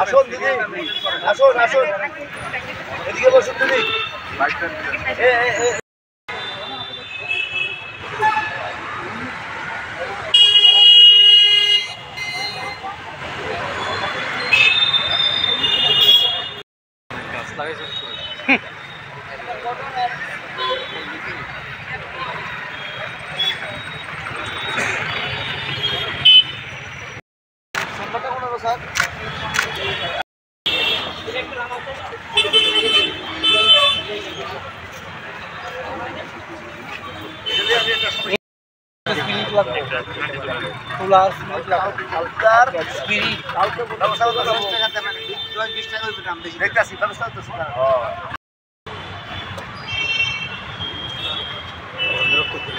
আসুন দিদি, আসুন আসুন, এদিকে বসুন দিদি।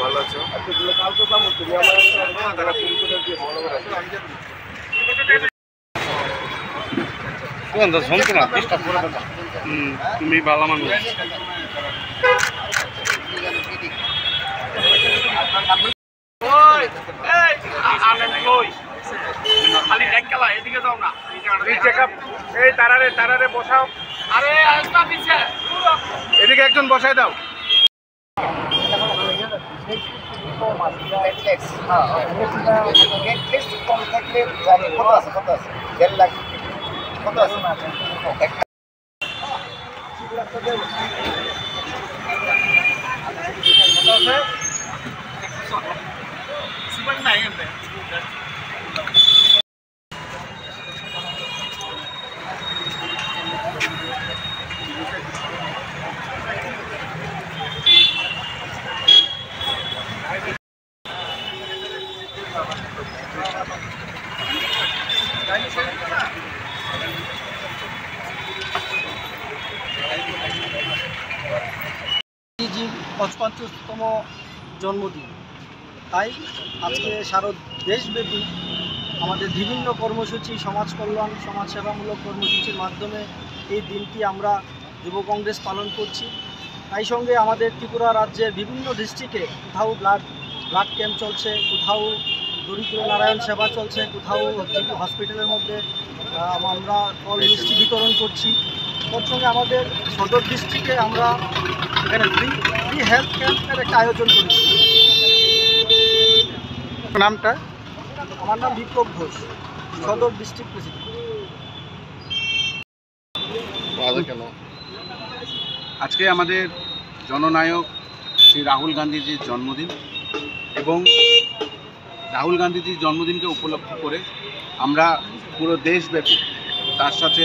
ভালো আছো? তুমি ভালো মানুষ। তারারে বসাও, এদিকে একজন বসাই দাও। গান্ধীজির ৫৫তম জন্মদিন, তাই আজকে সারা দেশব্যাপী আমাদের বিভিন্ন কর্মসূচি, সমাজ কল্যাণ, সমাজসেবামূলক কর্মসূচির মাধ্যমে এই দিনটি আমরা যুব কংগ্রেস পালন করছি। তাই সঙ্গে আমাদের ত্রিপুরা রাজ্যের বিভিন্ন ডিস্ট্রিক্টে কোথাও ব্লাড ক্যাম্প চলছে, কোথাও দরিদ্র নারায়ণ সেবা চলছে, কোথাও হসপিটালের মধ্যে আমরা ফল মিষ্টি বিতরণ করছি। তার সঙ্গে আমাদের সদর ডিস্ট্রিক্টে আমরা এখানে ফ্রি হেলথ ক্যাম্পের একটা আয়োজন করেছি। নামটা? আমার নাম বিপ্লব ঘোষ, সদর ডিস্ট্রিক্ট প্রেসিডেন্ট। আজকে আমাদের জননায়ক শ্রী রাহুল গান্ধীজির জন্মদিন এবং রাহুল গান্ধীজির জন্মদিনকে উপলক্ষ করে আমরা পুরো দেশব্যাপী, তার সাথে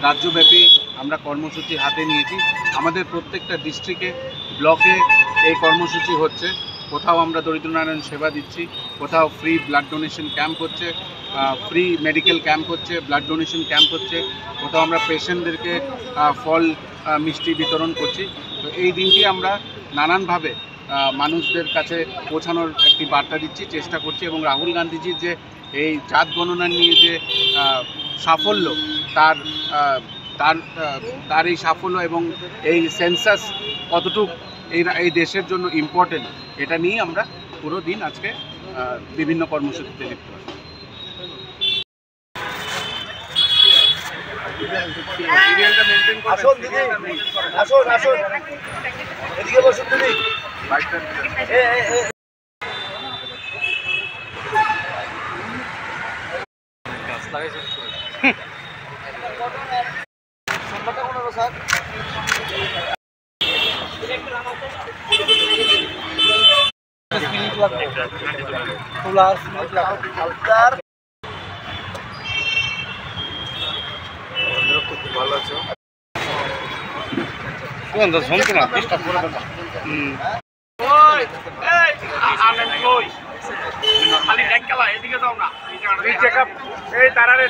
রাজ্যব্যাপী আমরা কর্মসূচি হাতে নিয়েছি। আমাদের প্রত্যেকটা ডিস্ট্রিক্টে, ব্লকে এই কর্মসূচি হচ্ছে। কোথাও আমরা দরিদ্র নারায়ণ সেবা দিচ্ছি, কোথাও ফ্রি ব্লাড ডোনেশন ক্যাম্প হচ্ছে, ফ্রি মেডিকেল ক্যাম্প হচ্ছে, ব্লাড ডোনেশন ক্যাম্প হচ্ছে, কোথাও আমরা পেশেন্টদেরকে ফল মিষ্টি বিতরণ করছি। তো এই দিনটি আমরা নানানভাবে মানুষদের কাছে পৌঁছানোর একটি বার্তা দিচ্ছি, চেষ্টা করছি। এবং রাহুল গান্ধীজির যে এই জাত গণনা নিয়ে যে সাফল্য, তার এই সাফল্য এবং এই সেন্সাস কতটুকু এই দেশের জন্য ইম্পর্টেন্ট, এটা নিয়ে আমরা পুরো দিন আজকে বিভিন্ন কর্মসূচিতে লিপ্ত আছি। আসুন দিদি, আসুন আসুন, এদিকে বসুন দিদি। ভালো আছো? খালি